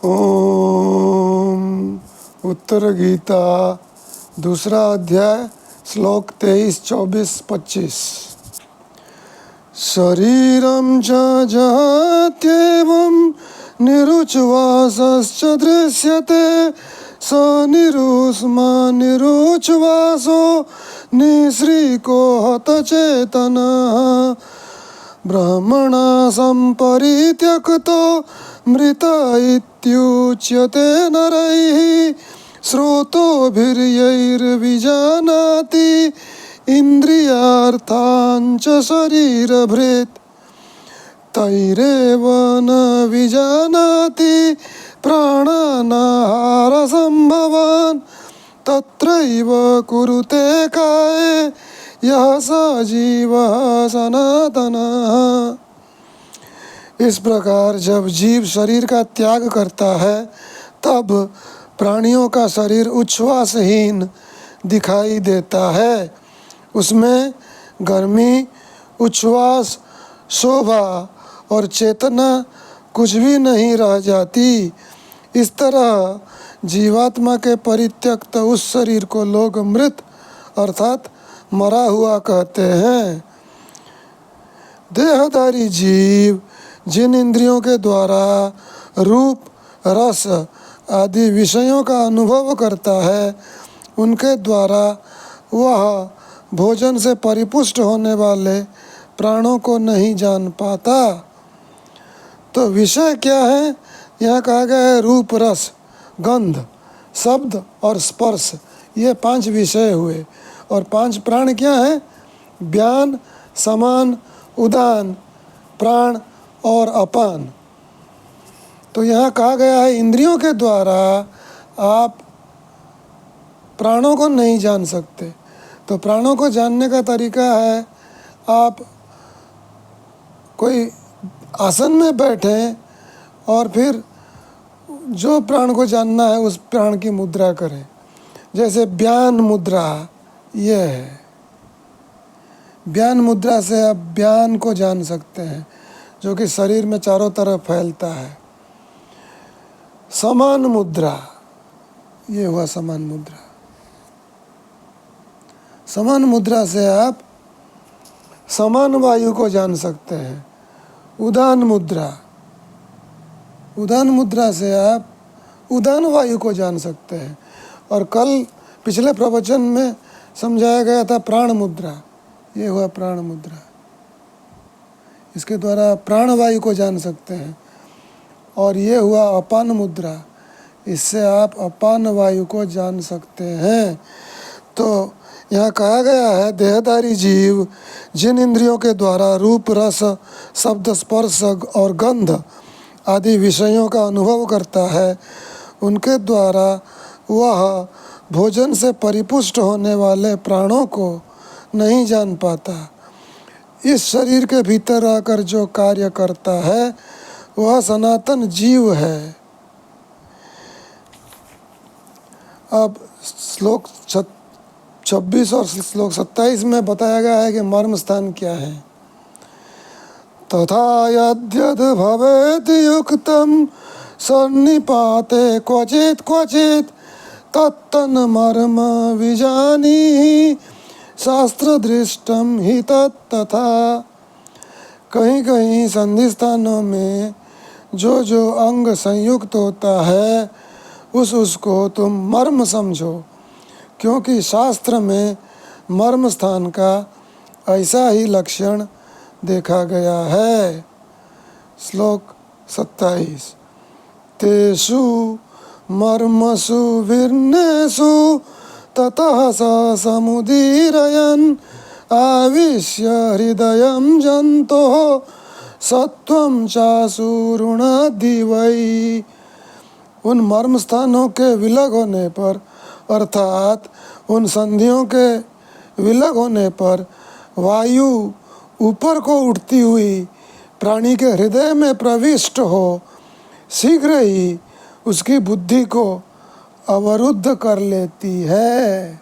ओम। उत्तर गीता दूसरा अध्याय श्लोक 23, 24, 25। शरीरं च जहात्येवं निरुच्वासश्च दृश्यते स निरुष्मा निरुच्वासो निःश्रीको हतचेतनः ब्रह्मणा सम्परित्यक्तो मृत इत्युच्यते नरैः श्रोतोभिर्यैर्विजानाति इन्द्रियार्थान् च शरीरभृत् तैरेव न विजानाति प्राणानाहारसम्भवान् तत्रैव कुरुते काये यह स जीवः सनातनः। इस प्रकार जब जीव शरीर का त्याग करता है तब प्राणियों का शरीर उच्छ्वासहीन दिखाई देता है। उसमें गर्मी, उच्छ्वास, शोभा और चेतना कुछ भी नहीं रह जाती। इस तरह जीवात्मा के परित्यक्त उस शरीर को लोग मृत अर्थात मरा हुआ कहते हैं। देहधारी जीव जिन इंद्रियों के द्वारा रूप, रस आदि विषयों का अनुभव करता है उनके द्वारा वह भोजन से परिपुष्ट होने वाले प्राणों को नहीं जान पाता। तो विषय क्या है? यहाँ कहा गया है रूप, रस, गंध, शब्द और स्पर्श, ये 5 विषय हुए। और 5 प्राण क्या है? व्यान, समान, उदान, प्राण और अपान। तो यहाँ कहा गया है इंद्रियों के द्वारा आप प्राणों को नहीं जान सकते। तो प्राणों को जानने का तरीका है आप कोई आसन में बैठें और फिर जो प्राण को जानना है उस प्राण की मुद्रा करें। जैसे व्यान मुद्रा ये है। व्यान मुद्रा से आप व्यान को जान सकते हैं जो कि शरीर में चारों तरफ फैलता है। समान मुद्रा, ये हुआ समान मुद्रा। समान मुद्रा से आप समान वायु को जान सकते हैं। उदान मुद्रा, उदान मुद्रा से आप उदान वायु को जान सकते हैं। और कल पिछले प्रवचन में समझाया गया था प्राण मुद्रा, ये हुआ प्राण मुद्रा। इसके द्वारा प्राण वायु को जान सकते हैं। और ये हुआ अपान मुद्रा, इससे आप अपान वायु को जान सकते हैं। तो यहाँ कहा गया है देहधारी जीव जिन इंद्रियों के द्वारा रूप, रस, शब्द, स्पर्श और गंध आदि विषयों का अनुभव करता है उनके द्वारा वह भोजन से परिपुष्ट होने वाले प्राणों को नहीं जान पाता। इस शरीर के भीतर आकर जो कार्य करता है वह सनातन जीव है। अब श्लोक 26 और श्लोक 27 में बताया गया है कि मर्म स्थान क्या है। तथा यद्यद् भवेत् युक्तं सन्निपाते क्वचित् क्वचित् तत्तन्मर्म विजानीहि शास्त्रदृष्टं हि तत्तथा। कहीं कहीं संधि स्थानों में जो अंग संयुक्त होता है उसको तुम मर्म समझो, क्योंकि शास्त्र में मर्म स्थान का ऐसा ही लक्षण देखा गया है। श्लोक 27। तेषु मर्मसु विन्नेषु ततः स समुदीरयन् आविश्य हृदयं जन्तोः सत्वं चासुरुणाद्धि वै। उन मर्म स्थानों के विलग होने पर अर्थात उन संधियों के विलग होने पर वायु ऊपर को उठती हुई प्राणी के हृदय में प्रविष्ट हो शीघ्र ही उसकी बुद्धि को अवरुद्ध कर लेती है।